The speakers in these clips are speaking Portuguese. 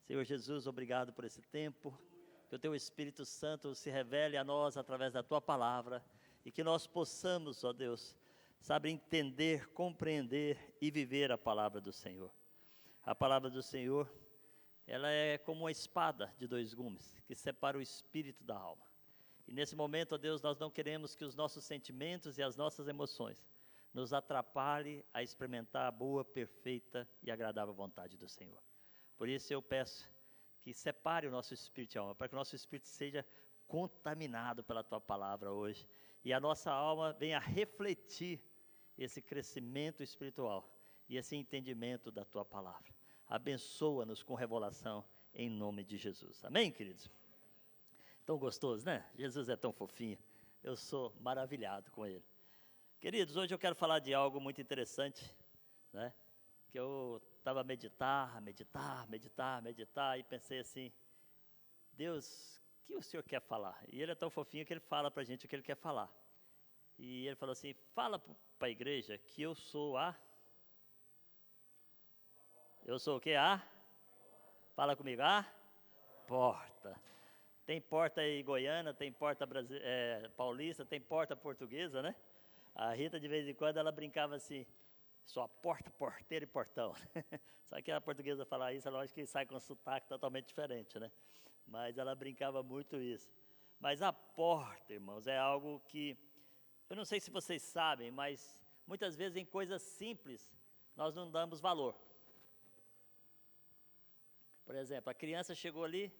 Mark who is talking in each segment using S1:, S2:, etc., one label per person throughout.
S1: Senhor Jesus, obrigado por esse tempo, que o Teu Espírito Santo se revele a nós através da Tua palavra, e que nós possamos, ó Deus, sabe, entender, compreender e viver a palavra do Senhor. A palavra do Senhor, ela é como uma espada de dois gumes, que separa o espírito da alma. E nesse momento, ó Deus, nós não queremos que os nossos sentimentos e as nossas emoções nos atrapalhem a experimentar a boa, perfeita e agradável vontade do Senhor. Por isso eu peço que separe o nosso espírito e alma, para que o nosso espírito seja contaminado pela Tua palavra hoje, e a nossa alma venha refletir esse crescimento espiritual e esse entendimento da Tua palavra. Abençoa-nos com revelação, em nome de Jesus. Amém, queridos? Tão gostoso, né? Jesus é tão fofinho. Eu sou maravilhado com Ele. Queridos, hoje eu quero falar de algo muito interessante, né? Que eu estava a meditar, e pensei assim, Deus, o que o Senhor quer falar? E Ele é tão fofinho que Ele fala para a gente o que Ele quer falar. E Ele falou assim, fala para a igreja que eu sou eu sou o quê? Fala comigo, porta. Tem porta aí goiana, tem porta paulista, tem porta portuguesa, né? A Rita, de vez em quando, ela brincava assim, só porta, porteiro e portão. Só que a portuguesa falar isso, é lógico que sai com um sotaque totalmente diferente, né? Mas ela brincava muito isso. Mas a porta, irmãos, é algo que, eu não sei se vocês sabem, mas muitas vezes em coisas simples, nós não damos valor. Por exemplo, a criança chegou ali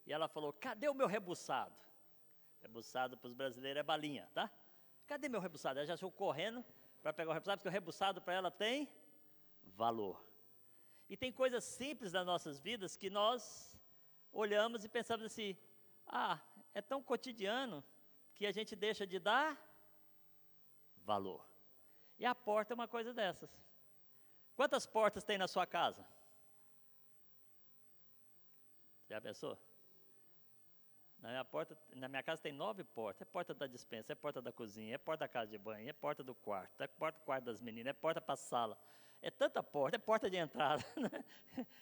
S1: e ela falou, cadê o meu rebuçado? Rebuçado para os brasileiros é balinha, tá? Cadê meu rebuçado? Ela já chegou correndo para pegar o rebuçado, porque o rebuçado para ela tem valor. E tem coisas simples das nossas vidas que nós olhamos e pensamos assim, é tão cotidiano que a gente deixa de dar valor. E a porta é uma coisa dessas. Quantas portas tem na sua casa? Já pensou? Na minha casa tem 9 portas. É porta da despensa, é porta da cozinha, é porta da casa de banho, é porta do quarto, é porta do quarto das meninas, é porta para a sala. É tanta porta, é porta de entrada. Né?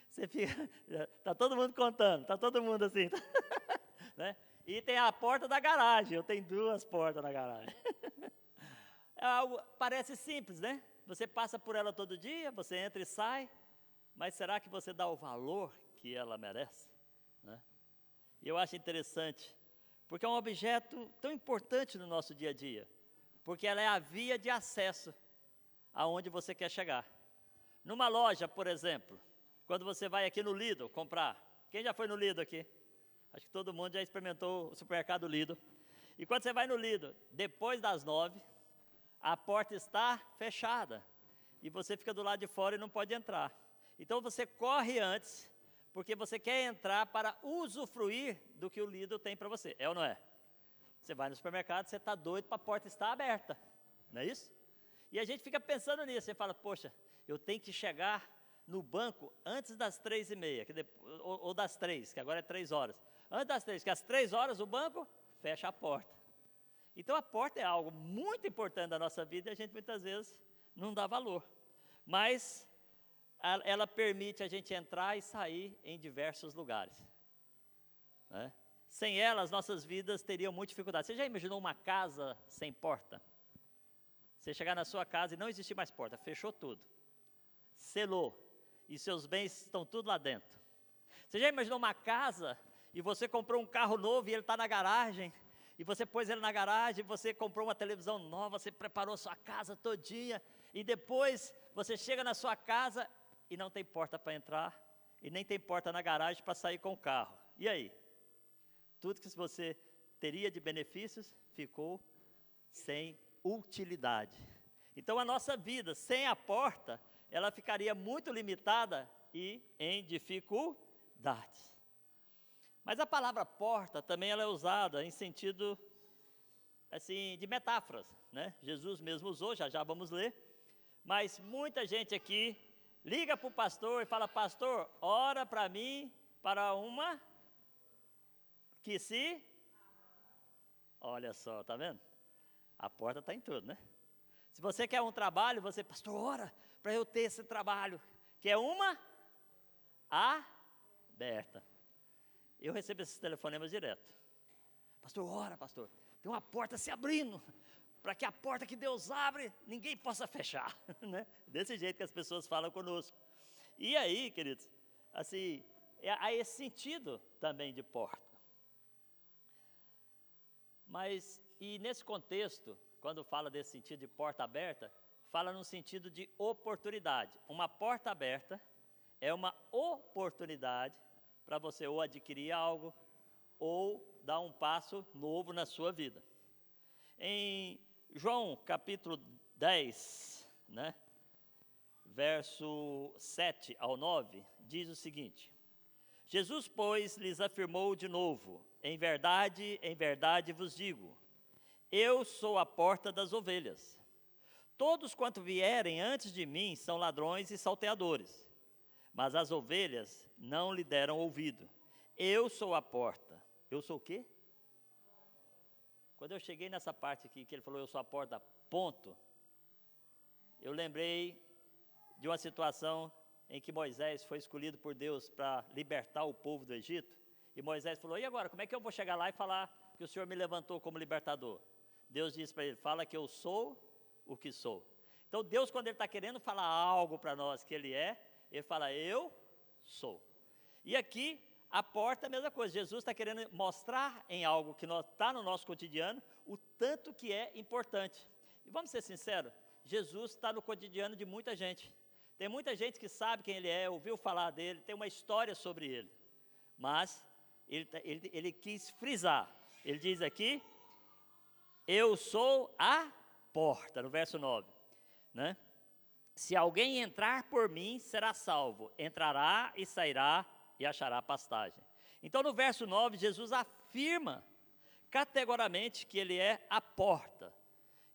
S1: Você fica, tá todo mundo contando, tá todo mundo assim. Né? E tem a porta da garagem, eu tenho 2 portas na garagem. É algo, parece simples, né? Você passa por ela todo dia, você entra e sai, mas será que você dá o valor que ela merece? Né? E eu acho interessante, porque é um objeto tão importante no nosso dia a dia, porque ela é a via de acesso aonde você quer chegar. Numa loja, por exemplo, quando você vai aqui no Lidl comprar, quem já foi no Lidl aqui? Acho que todo mundo já experimentou o supermercado Lidl. E quando você vai no Lidl, depois das 9, a porta está fechada, e você fica do lado de fora e não pode entrar. Então você corre antes, porque você quer entrar para usufruir do que o Lidl tem para você, é ou não é? Você vai no supermercado, você está doido para a porta estar aberta, não é isso? E a gente fica pensando nisso, você fala, poxa, eu tenho que chegar no banco antes das 3h30, ou das 3, que agora é 3 horas. Antes das 3, que às 3 horas o banco fecha a porta. Então a porta é algo muito importante da nossa vida e a gente muitas vezes não dá valor. Mas ela permite a gente entrar e sair em diversos lugares. Né? Sem ela, as nossas vidas teriam muita dificuldade. Você já imaginou uma casa sem porta? Você chegar na sua casa e não existir mais porta, fechou tudo. Selou. E seus bens estão tudo lá dentro. Você já imaginou uma casa e você comprou um carro novo e ele está na garagem? E você pôs ele na garagem, você comprou uma televisão nova, você preparou sua casa todinha. E depois você chega na sua casa e não tem porta para entrar, e nem tem porta na garagem para sair com o carro. E aí? Tudo que você teria de benefícios ficou sem utilidade. Então a nossa vida sem a porta, ela ficaria muito limitada e em dificuldades. Mas a palavra porta também ela é usada em sentido assim, de metáforas, né? Jesus mesmo usou, já vamos ler. Mas muita gente aqui liga para o pastor e fala, pastor, ora para mim para uma que se... Olha só, tá vendo? A porta está em tudo, né? Se você quer um trabalho, você, pastor, ora para eu ter esse trabalho, que é uma aberta. aberta. Eu recebo esses telefonemas direto. Pastor, ora, pastor, tem uma porta se abrindo, para que a porta que Deus abre, ninguém possa fechar, né? Desse jeito que as pessoas falam conosco. E aí, queridos, assim, há esse sentido também de porta. Mas, e nesse contexto, quando fala desse sentido de porta aberta, fala no sentido de oportunidade. Uma porta aberta é uma oportunidade para você ou adquirir algo, ou dar um passo novo na sua vida. Em João capítulo 10, né, verso 7 ao 9, diz o seguinte: Jesus, pois, lhes afirmou de novo: em verdade vos digo, eu sou a porta das ovelhas. Todos quanto vierem antes de mim são ladrões e salteadores, mas as ovelhas não lhe deram ouvido. Eu sou a porta. Eu sou o quê? Quando eu cheguei nessa parte aqui, que ele falou, eu sou a porta, ponto, eu lembrei de uma situação em que Moisés foi escolhido por Deus para libertar o povo do Egito, e Moisés falou, e agora, como é que eu vou chegar lá e falar que o Senhor me levantou como libertador? Deus disse para ele, fala que eu sou o que sou. Então Deus, quando Ele está querendo falar algo para nós que Ele é, Ele fala, eu sou. E aqui, a porta é a mesma coisa, Jesus está querendo mostrar em algo que está no nosso cotidiano, o tanto que é importante. E vamos ser sinceros, Jesus está no cotidiano de muita gente. Tem muita gente que sabe quem Ele é, ouviu falar dEle, tem uma história sobre Ele. Mas ele quis frisar, Ele diz aqui, eu sou a porta, no verso 9, né? Se alguém entrar por mim, será salvo, entrará e sairá e achará pastagem. Então no verso 9, Jesus afirma categoricamente que Ele é a porta.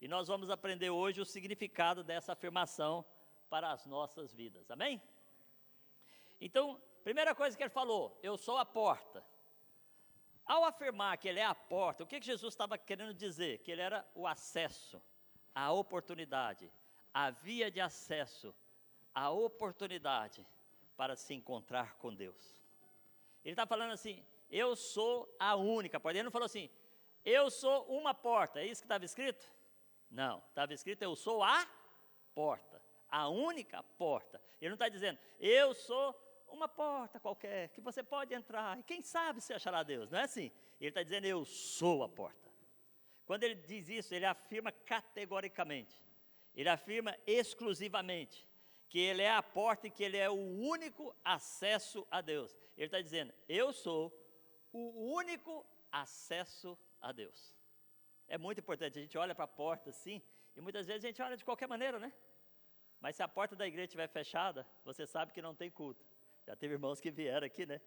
S1: E nós vamos aprender hoje o significado dessa afirmação para as nossas vidas, amém? Então, primeira coisa que Ele falou, eu sou a porta. Ao afirmar que Ele é a porta, o que Jesus estava querendo dizer? Que Ele era o acesso, a oportunidade, a via de acesso, a oportunidade para se encontrar com Deus. Ele está falando assim, eu sou a única porta. Ele não falou assim, eu sou uma porta, é isso que estava escrito? Não, estava escrito, eu sou a porta, a única porta. Ele não está dizendo, eu sou uma porta qualquer, que você pode entrar, e quem sabe se achará Deus, não é assim? Ele está dizendo, eu sou a porta. Quando ele diz isso, ele afirma categoricamente, ele afirma exclusivamente, que Ele é a porta e que Ele é o único acesso a Deus. Ele está dizendo, eu sou o único acesso a Deus. É muito importante, a gente olha para a porta assim, e muitas vezes a gente olha de qualquer maneira, né? Mas se a porta da igreja estiver fechada, você sabe que não tem culto. Já teve irmãos que vieram aqui, né?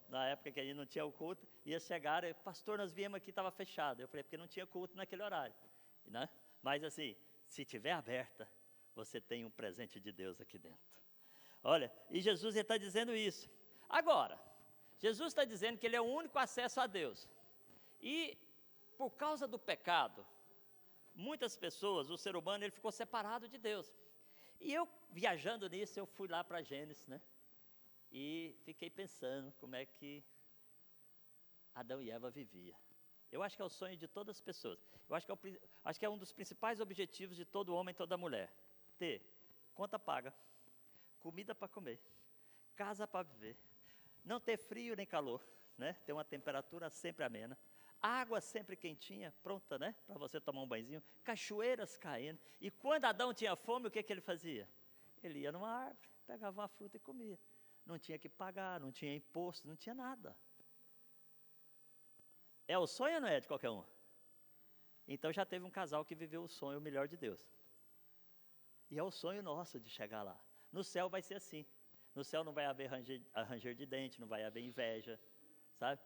S1: Na época que a gente não tinha o culto, e eles chegaram e, pastor, nós viemos aqui, estava fechado. Eu falei, porque não tinha culto naquele horário, né? Mas assim, se estiver aberta, você tem um presente de Deus aqui dentro. Olha, e Jesus está dizendo isso. Agora, Jesus está dizendo que Ele é o único acesso a Deus. E, por causa do pecado, muitas pessoas, o ser humano, ele ficou separado de Deus. E eu, viajando nisso, eu fui lá para Gênesis, né? E fiquei pensando como é que Adão e Eva viviam. Eu acho que é o sonho de todas as pessoas. Eu acho que é um dos principais objetivos de todo homem e toda mulher. Ter conta paga, comida para comer, casa para viver, não ter frio nem calor, né? Ter uma temperatura sempre amena, água sempre quentinha, pronta, né? Para você tomar um banhozinho, cachoeiras caindo. E quando Adão tinha fome, o que ele fazia? Ele ia numa árvore, pegava uma fruta e comia. Não tinha que pagar, não tinha imposto, não tinha nada. É o sonho ou não é de qualquer um? Então já teve um casal que viveu o sonho melhor de Deus. E é o sonho nosso de chegar lá. No céu vai ser assim. No céu não vai haver ranger de dente, não vai haver inveja, sabe?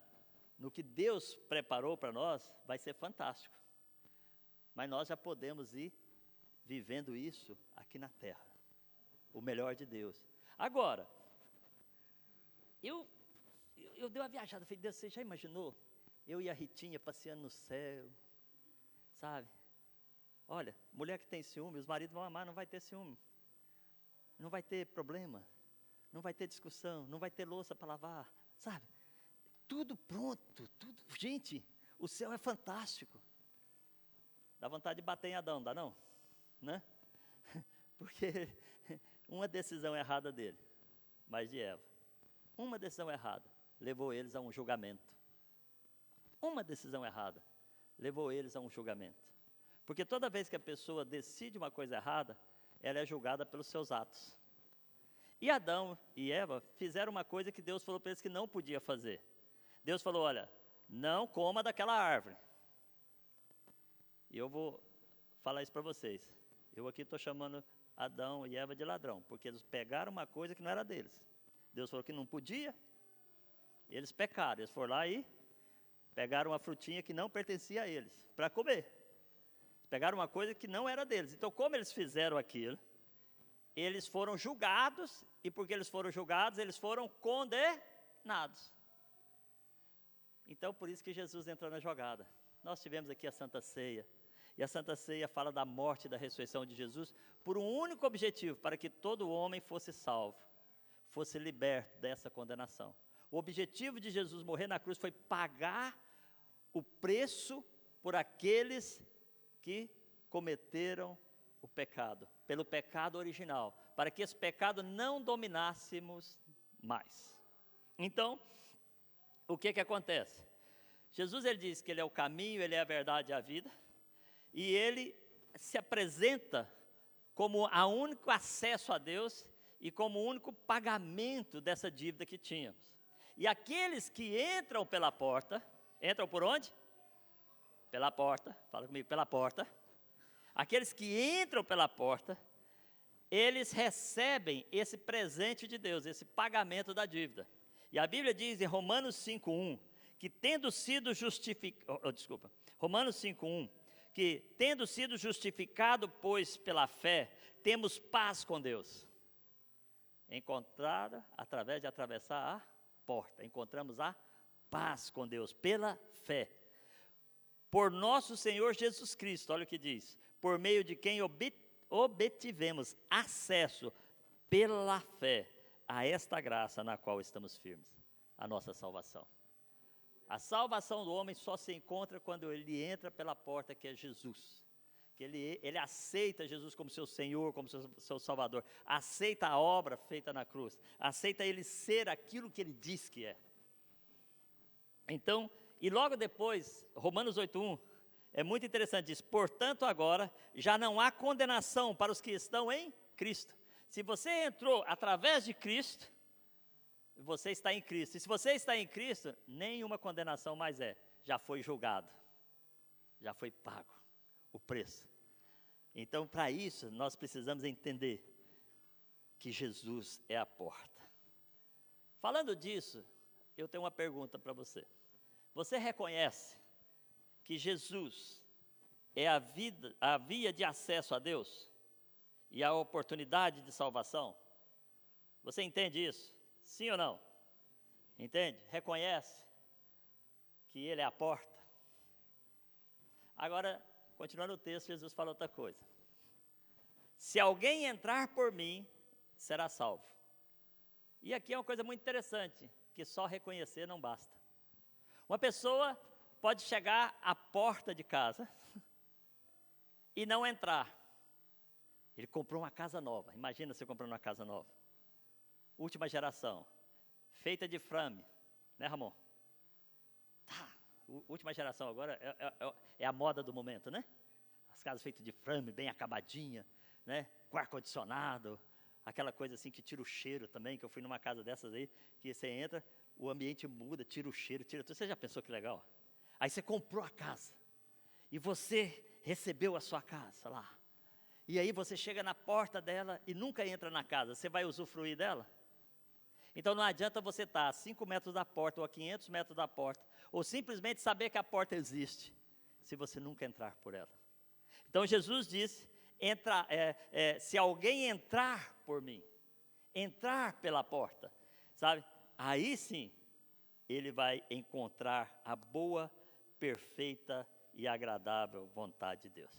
S1: No que Deus preparou para nós, vai ser fantástico. Mas nós já podemos ir vivendo isso aqui na terra. O melhor de Deus. Agora, eu dei uma viajada, falei, Deus, você já imaginou? Eu e a Ritinha passeando no céu, sabe? Olha, mulher que tem ciúme, os maridos vão amar, não vai ter ciúme. Não vai ter problema. não vai ter discussão, não vai ter louça para lavar, sabe? Tudo pronto, tudo. Gente, o céu é fantástico. Dá vontade de bater em Adão, dá não? Né? Porque uma decisão errada dele, mas de Eva, uma decisão errada levou eles a um julgamento. Uma decisão errada levou eles a um julgamento. Porque toda vez que a pessoa decide uma coisa errada, ela é julgada pelos seus atos. E Adão e Eva fizeram uma coisa que Deus falou para eles que não podia fazer. Deus falou, olha, não coma daquela árvore. E eu vou falar isso para vocês. Eu aqui estou chamando Adão e Eva de ladrão, porque eles pegaram uma coisa que não era deles. Deus falou que não podia, eles pecaram. Eles foram lá e pegaram uma frutinha que não pertencia a eles, para comer. Pegaram uma coisa que não era deles. Então, como eles fizeram aquilo, eles foram julgados, e porque eles foram julgados, eles foram condenados. Então, por isso que Jesus entrou na jogada. Nós tivemos aqui a Santa Ceia, e a Santa Ceia fala da morte e da ressurreição de Jesus, por um único objetivo, para que todo homem fosse salvo, fosse liberto dessa condenação. O objetivo de Jesus morrer na cruz foi pagar o preço por aqueles que cometeram o pecado, pelo pecado original, para que esse pecado não dominássemos mais. Então, o que acontece? Jesus, ele diz que ele é o caminho, ele é a verdade e a vida, e ele se apresenta como o único acesso a Deus e como o único pagamento dessa dívida que tínhamos. E aqueles que entram pela porta, entram por onde? Pela porta, fala comigo, pela porta. Aqueles que entram pela porta, eles recebem esse presente de Deus, esse pagamento da dívida. E a Bíblia diz em Romanos 5:1, que tendo sido justificado, Romanos 5:1, que tendo sido justificado, pois, pela fé, temos paz com Deus. Encontrada através de atravessar a porta, encontramos a paz com Deus, pela fé. Por nosso Senhor Jesus Cristo, olha o que diz, por meio de quem obtivemos acesso pela fé a esta graça na qual estamos firmes, a nossa salvação. A salvação do homem só se encontra quando ele entra pela porta que é Jesus, que ele aceita Jesus como seu Senhor, como seu Salvador, aceita a obra feita na cruz, aceita ele ser aquilo que ele diz que é. Então, e logo depois, Romanos 8:1, é muito interessante, diz, portanto agora já não há condenação para os que estão em Cristo. Se você entrou através de Cristo, você está em Cristo. E se você está em Cristo, nenhuma condenação mais é. Já foi julgado. Já foi pago o preço. Então, para isso, nós precisamos entender que Jesus é a porta. Falando disso, eu tenho uma pergunta para você. Você reconhece que Jesus é a via de acesso a Deus e a oportunidade de salvação? Você entende isso? Sim ou não? Entende? Reconhece que Ele é a porta? Agora, continuando o texto, Jesus fala outra coisa. Se alguém entrar por mim, será salvo. E aqui é uma coisa muito interessante, que só reconhecer não basta. Uma pessoa pode chegar à porta de casa e não entrar. Ele comprou uma casa nova. Imagina você comprando uma casa nova. Última geração, feita de frame, né, Ramon? Tá, última geração agora é a moda do momento, né? As casas feitas de frame, bem acabadinha, né? Com ar-condicionado, aquela coisa assim que tira o cheiro também, que eu fui numa casa dessas aí, que você entra, o ambiente muda, tira o cheiro, tira tudo. Você já pensou que legal? Aí você comprou a casa, e você recebeu a sua casa lá. E aí você chega na porta dela e nunca entra na casa, você vai usufruir dela? Então não adianta você estar a 5 metros da porta ou a 500 metros da porta, ou simplesmente saber que a porta existe, se você nunca entrar por ela. Então Jesus disse, se alguém entrar por mim, entrar pela porta, sabe? Aí sim, ele vai encontrar a boa, perfeita e agradável vontade de Deus.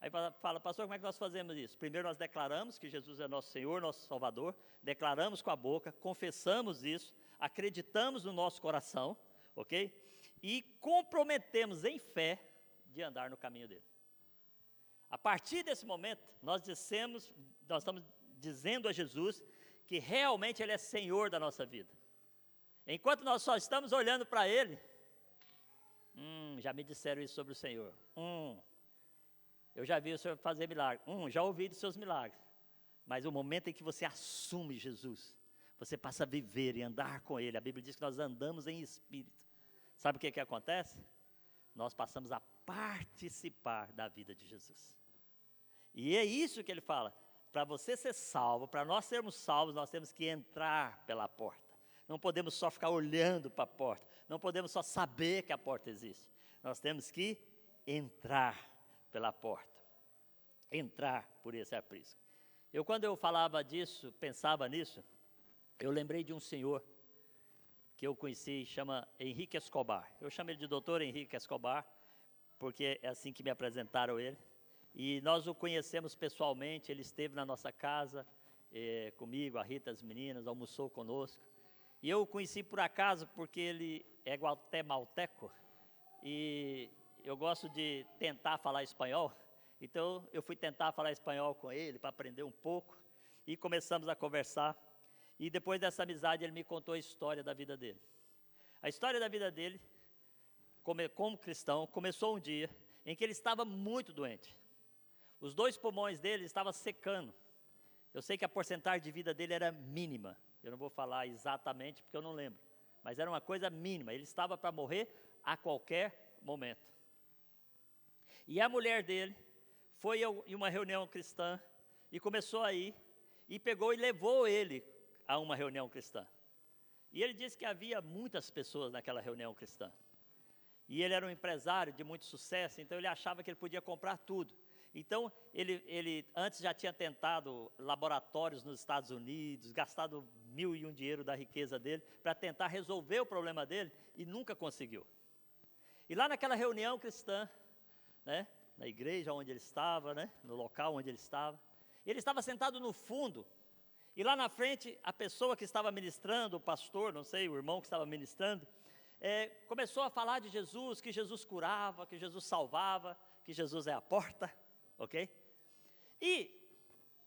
S1: Aí fala, pastor, como é que nós fazemos isso? Primeiro nós declaramos que Jesus é nosso Senhor, nosso Salvador, declaramos com a boca, confessamos isso, acreditamos no nosso coração, ok? E comprometemos em fé de andar no caminho dele. A partir desse momento, nós estamos dizendo a Jesus que realmente Ele é Senhor da nossa vida. Enquanto nós só estamos olhando para Ele, já me disseram isso sobre o Senhor. Eu já vi o Senhor fazer milagres. Já ouvi dos seus milagres. Mas o momento em que você assume Jesus, você passa a viver e andar com Ele. A Bíblia diz que nós andamos em espírito. Sabe o que acontece? Nós passamos a participar da vida de Jesus. E é isso que ele fala. Para você ser salvo, para nós sermos salvos, nós temos que entrar pela porta. Não podemos só ficar olhando para a porta. Não podemos só saber que a porta existe. Nós temos que entrar pela porta. Entrar por esse aprisco. Quando eu falava disso, pensava nisso, eu lembrei de um senhor que eu conheci, chama Henrique Escobar. Eu chamo ele de doutor Henrique Escobar, porque é assim que me apresentaram ele. E nós o conhecemos pessoalmente, ele esteve na nossa casa, comigo, a Rita, as meninas, almoçou conosco. E eu o conheci por acaso, porque ele é guatemalteco, e eu gosto de tentar falar espanhol, então eu fui tentar falar espanhol com ele, para aprender um pouco, e começamos a conversar. E depois dessa amizade, ele me contou a história da vida dele. A história da vida dele, como cristão, começou um dia em que ele estava muito doente. Os 2 pulmões dele estavam secando. Eu sei que a porcentagem de vida dele era mínima. Eu não vou falar exatamente porque eu não lembro. Mas era uma coisa mínima. Ele estava para morrer a qualquer momento. E a mulher dele foi em uma reunião cristã e começou a ir. E pegou e levou ele a uma reunião cristã. E ele disse que havia muitas pessoas naquela reunião cristã. E ele era um empresário de muito sucesso, então ele achava que ele podia comprar tudo. Então, ele antes já tinha tentado laboratórios nos Estados Unidos, gastado 1.001 dinheiro da riqueza dele, para tentar resolver o problema dele, e nunca conseguiu. E lá naquela reunião cristã, né, na igreja onde ele estava, né, no local onde ele estava sentado no fundo, e lá na frente, a pessoa que estava ministrando, o pastor, não sei, o irmão que estava ministrando, começou a falar de Jesus, que Jesus curava, que Jesus salvava, que Jesus é a porta. Ok? E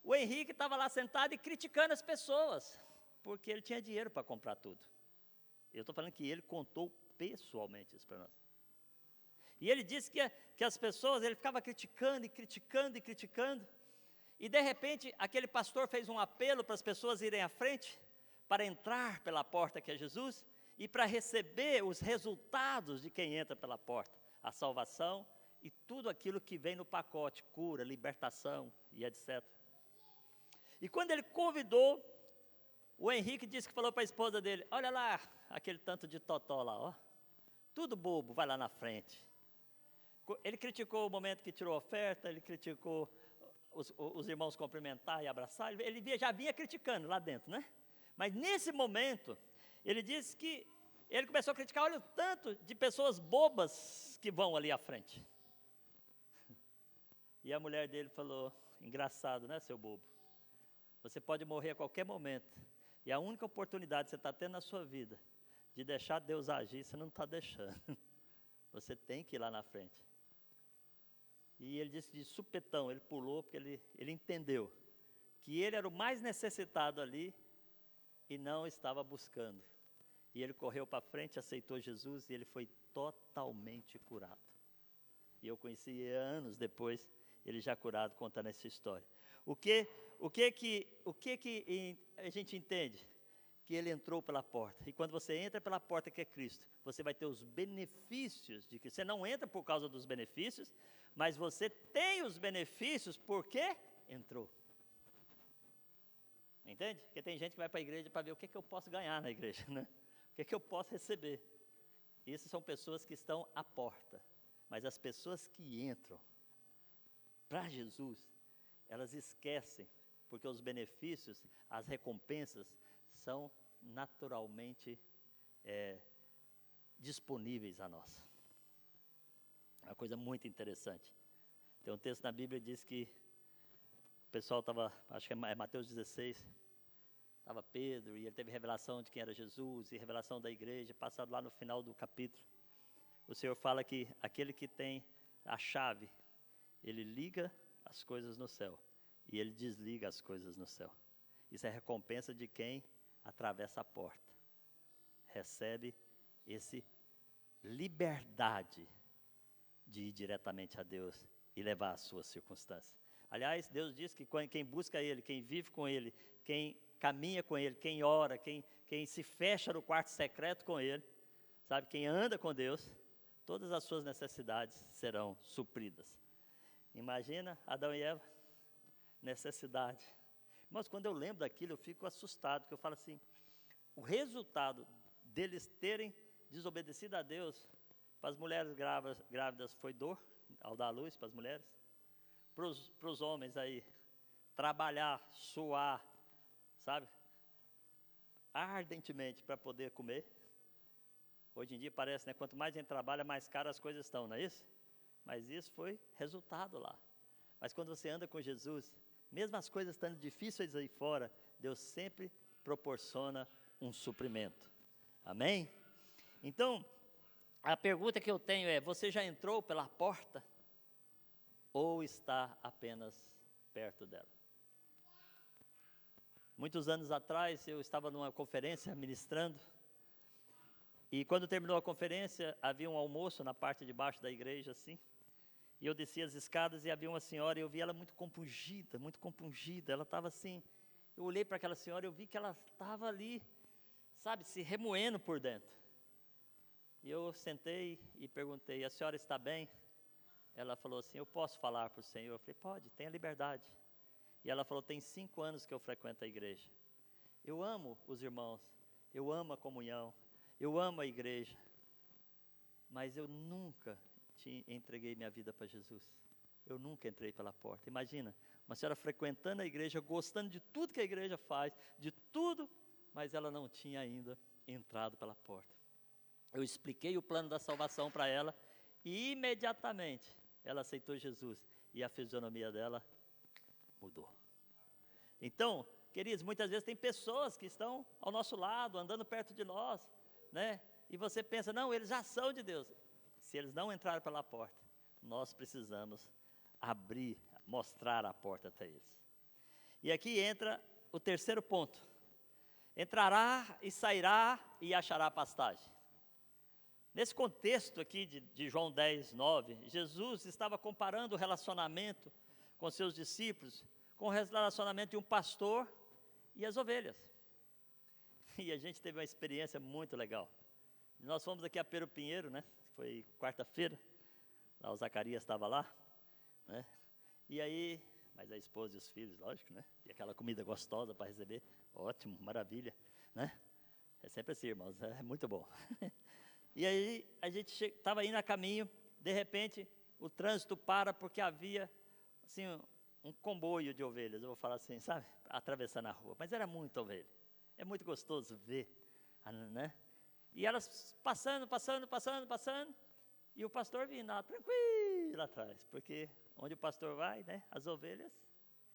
S1: o Henrique estava lá sentado e criticando as pessoas, porque ele tinha dinheiro para comprar tudo. Eu estou falando que ele contou pessoalmente isso para nós. E ele disse que as pessoas, ele ficava criticando, e de repente aquele pastor fez um apelo para as pessoas irem à frente, para entrar pela porta que é Jesus, e para receber os resultados de quem entra pela porta, a salvação, e tudo aquilo que vem no pacote, cura, libertação e etc. E quando ele convidou, o Henrique disse que falou para a esposa dele, olha lá, aquele tanto de totó lá, ó, tudo bobo, vai lá na frente. Ele criticou o momento que tirou a oferta, ele criticou os irmãos cumprimentar e abraçar, ele já vinha criticando lá dentro, né? Mas nesse momento, ele disse que ele começou a criticar, olha o tanto de pessoas bobas que vão ali à frente. E a mulher dele falou, engraçado, né, seu bobo? Você pode morrer a qualquer momento. E a única oportunidade que você está tendo na sua vida de deixar Deus agir, você não está deixando. Você tem que ir lá na frente. E ele disse de supetão, ele pulou, porque ele entendeu que ele era o mais necessitado ali e não estava buscando. E ele correu para frente, aceitou Jesus e ele foi totalmente curado. E eu conheci anos depois, ele já curado, contando essa história. O que a gente entende? Que ele entrou pela porta. E quando você entra pela porta que é Cristo, você vai ter os benefícios de Cristo. Você não entra por causa dos benefícios, mas você tem os benefícios porque entrou. Entende? Porque tem gente que vai para a igreja para ver o que eu posso ganhar na igreja, né? O que eu posso receber. Essas são pessoas que estão à porta. Mas as pessoas que entram para Jesus, elas esquecem, porque os benefícios, as recompensas, são naturalmente disponíveis a nós. É uma coisa muito interessante. Tem um texto na Bíblia que diz que o pessoal estava, acho que é Mateus 16, estava Pedro, e ele teve revelação de quem era Jesus, e revelação da igreja, passado lá no final do capítulo. O Senhor fala que aquele que tem a chave, ele liga as coisas no céu, e ele desliga as coisas no céu. Isso é recompensa de quem atravessa a porta. Recebe esse liberdade de ir diretamente a Deus e levar as suas circunstâncias. Aliás, Deus diz que quem busca Ele, quem vive com Ele, quem caminha com Ele, quem ora, quem se fecha no quarto secreto com Ele, sabe, quem anda com Deus, todas as suas necessidades serão supridas. Imagina Adão e Eva, necessidade. Mas quando eu lembro daquilo, eu fico assustado, porque eu falo assim, o resultado deles terem desobedecido a Deus, para as mulheres grávidas foi dor, ao dar luz para as mulheres, para os homens aí, trabalhar, suar, sabe, ardentemente para poder comer. Hoje em dia parece, né, quanto mais a gente trabalha, mais caras as coisas estão, não é isso? Mas isso foi resultado lá. Mas quando você anda com Jesus, mesmo as coisas estando difíceis aí fora, Deus sempre proporciona um suprimento. Amém? Então, a pergunta que eu tenho é, você já entrou pela porta? Ou está apenas perto dela? Muitos anos atrás, eu estava numa conferência ministrando, e quando terminou a conferência, havia um almoço na parte de baixo da igreja, assim, e eu desci as escadas e havia uma senhora, e eu vi ela muito compungida, ela estava assim, eu olhei para aquela senhora e eu vi que ela estava ali, sabe, se remoendo por dentro. E eu sentei e perguntei, a senhora está bem? Ela falou assim, eu posso falar para o Senhor? Eu falei, pode, tenha liberdade. E ela falou, tem 5 anos que eu frequento a igreja. Eu amo os irmãos, eu amo a comunhão, eu amo a igreja, mas eu nunca entreguei minha vida para Jesus. Eu nunca entrei pela porta. Imagina, uma senhora frequentando a igreja, gostando de tudo que a igreja faz, de tudo, mas ela não tinha ainda entrado pela porta. Eu expliquei o plano da salvação para ela e imediatamente ela aceitou Jesus e a fisionomia dela mudou. Então, queridos, muitas vezes tem pessoas que estão ao nosso lado, andando perto de nós, né? E você pensa, não, eles já são de Deus. Se eles não entraram pela porta, nós precisamos abrir, mostrar a porta até eles. E aqui entra o terceiro ponto. Entrará e sairá e achará pastagem. Nesse contexto aqui de João 10, 9, Jesus estava comparando o relacionamento com seus discípulos com o relacionamento de um pastor e as ovelhas. E a gente teve uma experiência muito legal. Nós fomos aqui a Pero Pinheiro, né? Foi quarta-feira, lá o Zacarias estava lá, né? E aí, mas a esposa e os filhos, lógico, né? E aquela comida gostosa para receber, ótimo, maravilha, né? É sempre assim, irmãos, é muito bom. E aí, a gente estava indo a caminho, de repente, o trânsito para porque havia, assim, um comboio de ovelhas, eu vou falar assim, sabe? Atravessando a rua, mas era muita ovelha. É muito gostoso ver, né? E elas passando, e o pastor vindo lá, tranquilo lá atrás, porque onde o pastor vai, né? As ovelhas,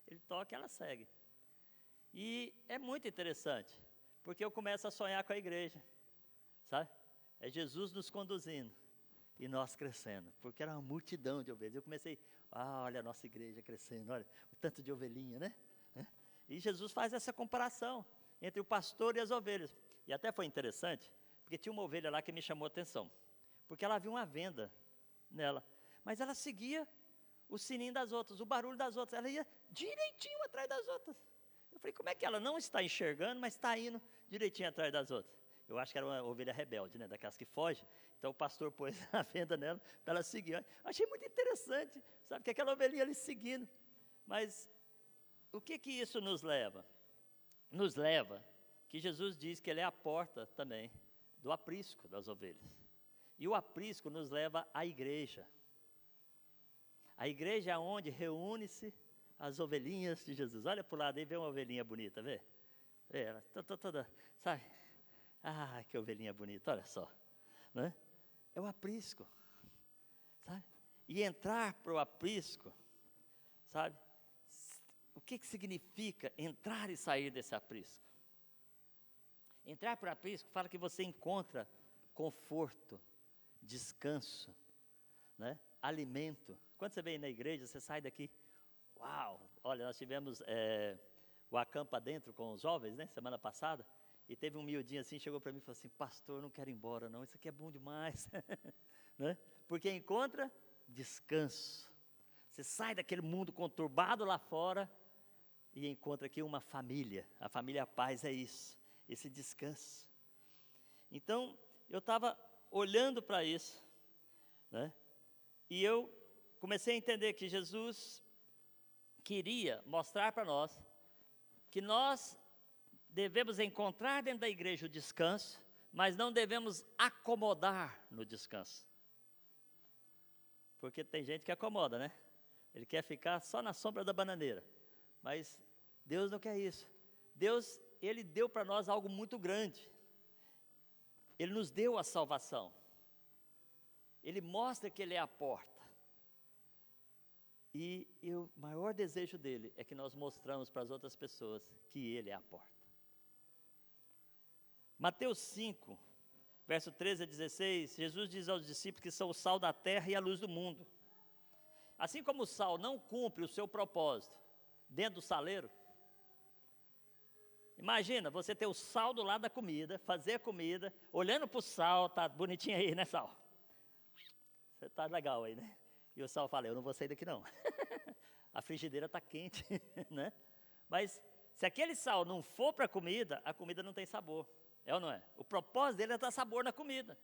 S1: ele toca e elas seguem. E é muito interessante, porque eu começo a sonhar com a igreja, sabe? É Jesus nos conduzindo e nós crescendo, porque era uma multidão de ovelhas. Eu comecei, olha a nossa igreja crescendo, olha o tanto de ovelhinha, né? E Jesus faz essa comparação entre o pastor e as ovelhas. E até foi interessante, porque tinha uma ovelha lá que me chamou a atenção, porque ela havia uma venda nela, mas ela seguia o sininho das outras, o barulho das outras, ela ia direitinho atrás das outras. Eu falei, como é que ela não está enxergando, mas está indo direitinho atrás das outras? Eu acho que era uma ovelha rebelde, né, daquelas que fogem. Então o pastor pôs a venda nela para ela seguir. Eu achei muito interessante, sabe, que aquela ovelhinha ali seguindo. Mas o que isso nos leva? Nos leva que Jesus diz que Ele é a porta também do aprisco das ovelhas. E o aprisco nos leva à igreja. A igreja é onde reúne-se as ovelhinhas de Jesus. Olha para o lado aí, vê uma ovelhinha bonita, vê? Vê ela, toda, sabe? Ah, que ovelhinha bonita, olha só, né? É o aprisco, sabe? E entrar para o aprisco, sabe? O que significa entrar e sair desse aprisco? Entrar para o aprisco fala que você encontra conforto, descanso, né? Alimento. Quando você vem na igreja, você sai daqui, uau! Olha, nós tivemos o Acampa Dentro com os jovens, né? Semana passada, e teve um miudinho assim, chegou para mim e falou assim, pastor, eu não quero ir embora não, isso aqui é bom demais, né? Porque encontra descanso. Você sai daquele mundo conturbado lá fora e encontra aqui uma família. A família Paz é isso, esse descanso. Então, eu estava olhando para isso, né? E eu comecei a entender que Jesus queria mostrar para nós que nós devemos encontrar dentro da igreja o descanso, mas não devemos acomodar no descanso. Porque tem gente que acomoda, né? Ele quer ficar só na sombra da bananeira. Mas Deus não quer isso. Deus, Ele deu para nós algo muito grande. Ele nos deu a salvação. Ele mostra que Ele é a porta. E o maior desejo dele é que nós mostramos para as outras pessoas que Ele é a porta. Mateus 5, verso 13 a 16, Jesus diz aos discípulos que são o sal da terra e a luz do mundo. Assim como o sal não cumpre o seu propósito dentro do saleiro, imagina você ter o sal do lado da comida, fazer a comida, olhando para o sal, tá bonitinho aí, né, sal? Você tá legal aí, né? E o sal fala, eu não vou sair daqui não. A frigideira está quente, né? Mas se aquele sal não for para a comida não tem sabor. É ou não é? O propósito dele é dar sabor na comida.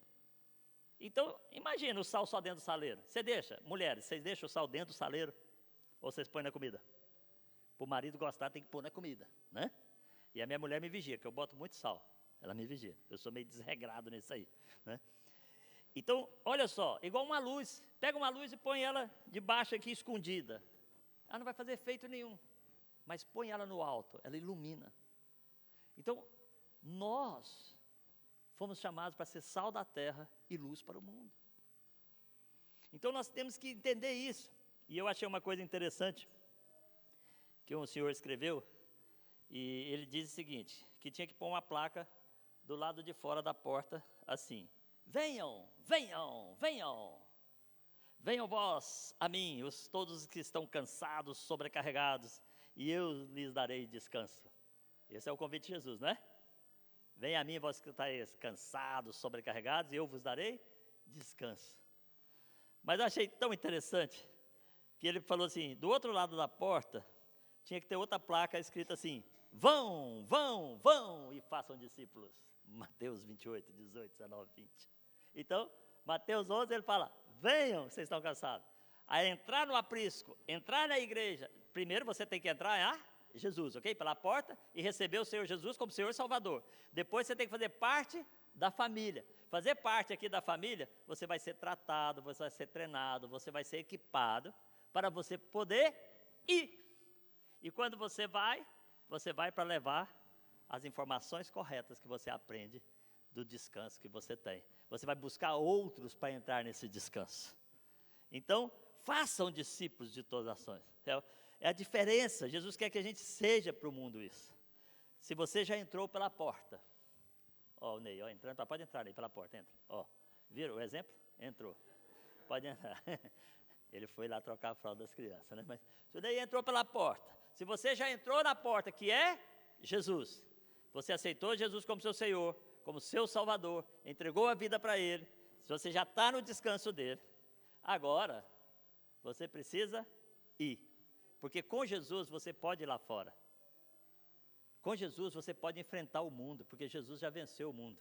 S1: Então, imagina o sal só dentro do saleiro. Você deixa, mulheres, vocês deixam o sal dentro do saleiro? Ou vocês põem na comida? Para o marido gostar, tem que pôr na comida, né? E a minha mulher me vigia, que eu boto muito sal. Ela me vigia. Eu sou meio desregrado nisso aí, né? Então, olha só, igual uma luz. Pega uma luz e põe ela debaixo aqui, escondida. Ela não vai fazer efeito nenhum. Mas põe ela no alto, ela ilumina. Então, nós fomos chamados para ser sal da terra e luz para o mundo. Então, nós temos que entender isso. E eu achei uma coisa interessante, que um senhor escreveu, e ele diz o seguinte, que tinha que pôr uma placa do lado de fora da porta, assim, venham, venham, venham, venham vós a mim, todos os que estão cansados, sobrecarregados, e eu lhes darei descanso. Esse é o convite de Jesus, não é? Venha a mim, vós que estáis cansados, sobrecarregados, e eu vos darei descanso. Mas eu achei tão interessante, que ele falou assim, do outro lado da porta, tinha que ter outra placa escrita assim, vão, vão, vão e façam discípulos. Mateus 28, 18, 19, 20. Então, Mateus 11, ele fala, venham, vocês estão cansados. A entrar no aprisco, entrar na igreja, primeiro você tem que entrar em Jesus, ok? Pela porta e receber o Senhor Jesus como Senhor e Salvador. Depois você tem que fazer parte da família. Fazer parte aqui da família, você vai ser tratado, você vai ser treinado, você vai ser equipado para você poder ir. E quando você vai para levar as informações corretas que você aprende do descanso que você tem. Você vai buscar outros para entrar nesse descanso. Então, façam discípulos de todas as nações. É a diferença. Jesus quer que a gente seja para o mundo isso. Se você já entrou pela porta, ó, o Ney, ó, entrando, pode entrar aí pela porta, entra. Ó, viram o exemplo? Entrou. Pode entrar. Ele foi lá trocar a fralda das crianças, né? Mas se o Ney entrou pela porta, se você já entrou na porta, que é Jesus, você aceitou Jesus como seu Senhor, como seu Salvador, entregou a vida para Ele, se você já está no descanso dEle, agora você precisa ir. Porque com Jesus você pode ir lá fora. Com Jesus você pode enfrentar o mundo, porque Jesus já venceu o mundo.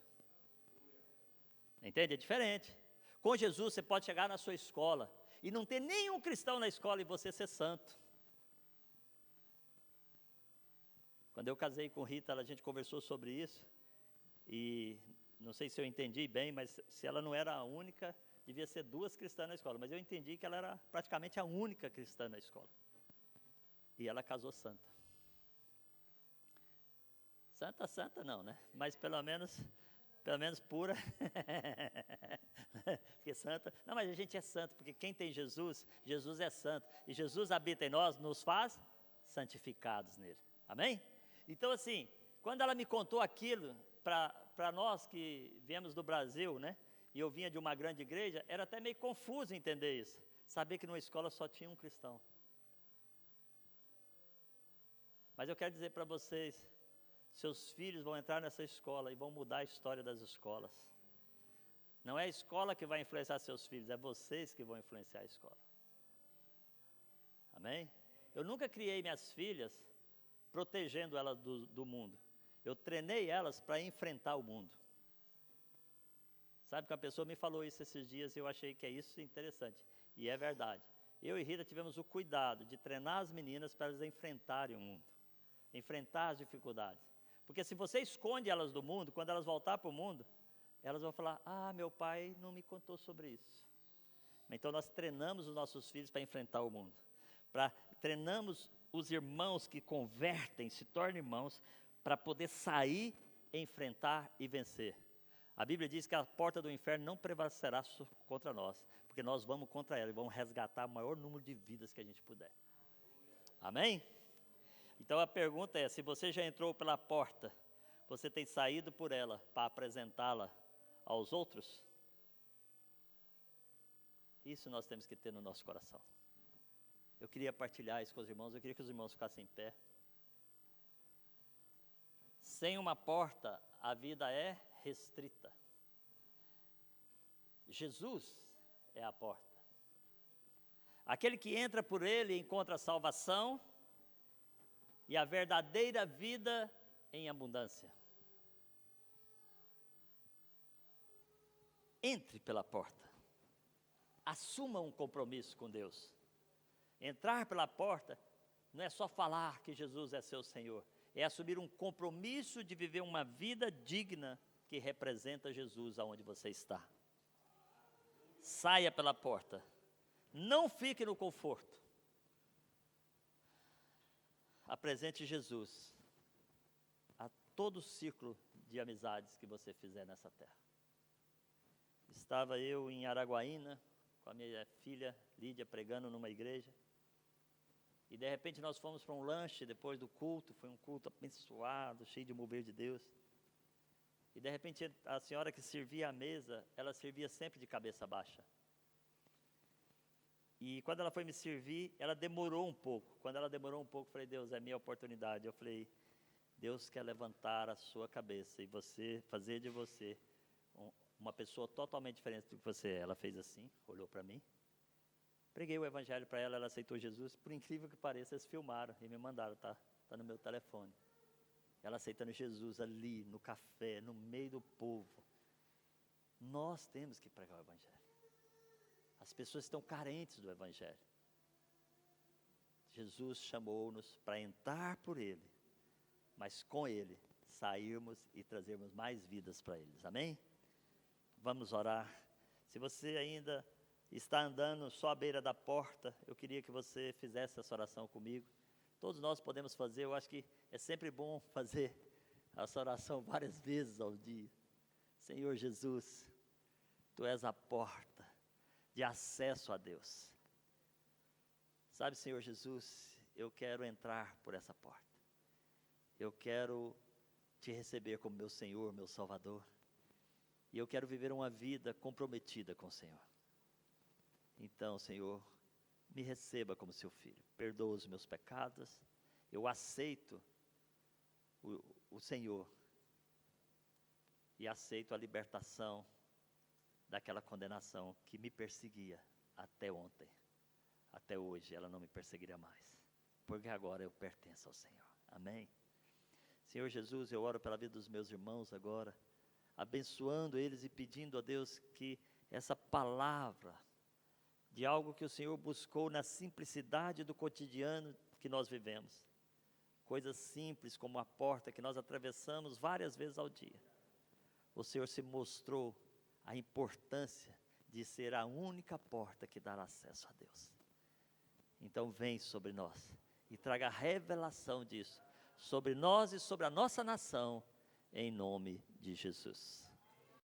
S1: Entende? É diferente. Com Jesus você pode chegar na sua escola e não ter nenhum cristão na escola e você ser santo. Quando eu casei com Rita, a gente conversou sobre isso, e não sei se eu entendi bem, mas se ela não era a única, devia ser 2 cristãs na escola, mas eu entendi que ela era praticamente a única cristã na escola. E ela casou santa. Santa não, né? Mas pelo menos pura. Porque santa. Não, mas a gente é santo, porque quem tem Jesus, Jesus é santo. E Jesus habita em nós, nos faz santificados nele. Amém? Então assim, quando ela me contou aquilo, para nós que viemos do Brasil, né? E eu vinha de uma grande igreja, era até meio confuso entender isso. Saber que numa escola só tinha um cristão. Mas eu quero dizer para vocês, seus filhos vão entrar nessa escola e vão mudar a história das escolas. Não é a escola que vai influenciar seus filhos, é vocês que vão influenciar a escola. Amém? Eu nunca criei minhas filhas protegendo elas do mundo. Eu treinei elas para enfrentar o mundo. Sabe que a pessoa me falou isso esses dias e eu achei que é isso interessante. E é verdade. Eu e Rita tivemos o cuidado de treinar as meninas para elas enfrentarem o mundo. Enfrentar as dificuldades. Porque se você esconde elas do mundo, quando elas voltar para o mundo, elas vão falar, meu pai não me contou sobre isso. Então nós treinamos os nossos filhos para enfrentar o mundo. Treinamos os irmãos que convertem, se tornam irmãos, para poder sair, enfrentar e vencer. A Bíblia diz que a porta do inferno não prevalecerá contra nós, porque nós vamos contra ela e vamos resgatar o maior número de vidas que a gente puder. Amém? Então a pergunta é, se você já entrou pela porta, você tem saído por ela para apresentá-la aos outros? Isso nós temos que ter no nosso coração. Eu queria partilhar isso com os irmãos, eu queria que os irmãos ficassem em pé. Sem uma porta, a vida é restrita. Jesus é a porta. Aquele que entra por ele encontra a salvação e a verdadeira vida em abundância. Entre pela porta. Assuma um compromisso com Deus. Entrar pela porta não é só falar que Jesus é seu Senhor, é assumir um compromisso de viver uma vida digna que representa Jesus aonde você está. Saia pela porta. Não fique no conforto. Apresente Jesus a todo o círculo de amizades que você fizer nessa terra. Estava eu em Araguaína, com a minha filha Lídia, pregando numa igreja. E de repente nós fomos para um lanche depois do culto, foi um culto abençoado, cheio de mover de Deus. E de repente a senhora que servia a mesa, ela servia sempre de cabeça baixa. E quando ela foi me servir, ela demorou um pouco. Quando ela demorou um pouco, eu falei, Deus, é minha oportunidade. Eu falei, Deus quer levantar a sua cabeça e fazer de você uma pessoa totalmente diferente do que você é. Ela fez assim, olhou para mim. Preguei o evangelho para ela, ela aceitou Jesus. Por incrível que pareça, eles filmaram e me mandaram, tá no meu telefone. Ela aceitando Jesus ali, no café, no meio do povo. Nós temos que pregar o evangelho. As pessoas estão carentes do evangelho. Jesus chamou-nos para entrar por ele, mas com ele sairmos e trazermos mais vidas para eles. Amém? Vamos orar. Se você ainda está andando só à beira da porta, eu queria que você fizesse essa oração comigo. Todos nós podemos fazer, eu acho que é sempre bom fazer essa oração várias vezes ao dia. Senhor Jesus, Tu és a porta de acesso a Deus. Sabe, Senhor Jesus, eu quero entrar por essa porta. Eu quero Te receber como meu Senhor, meu Salvador. E eu quero viver uma vida comprometida com o Senhor. Então, Senhor, me receba como seu filho. Perdoa os meus pecados. Eu aceito o Senhor. E aceito a libertação daquela condenação que me perseguia até ontem. Até hoje ela não me perseguirá mais. Porque agora eu pertenço ao Senhor. Amém? Senhor Jesus, eu oro pela vida dos meus irmãos agora, abençoando eles e pedindo a Deus que essa palavra de algo que o Senhor buscou na simplicidade do cotidiano que nós vivemos. Coisas simples como a porta que nós atravessamos várias vezes ao dia. O Senhor se mostrou a importância de ser a única porta que dá acesso a Deus. Então vem sobre nós e traga revelação disso, sobre nós e sobre a nossa nação, em nome de Jesus.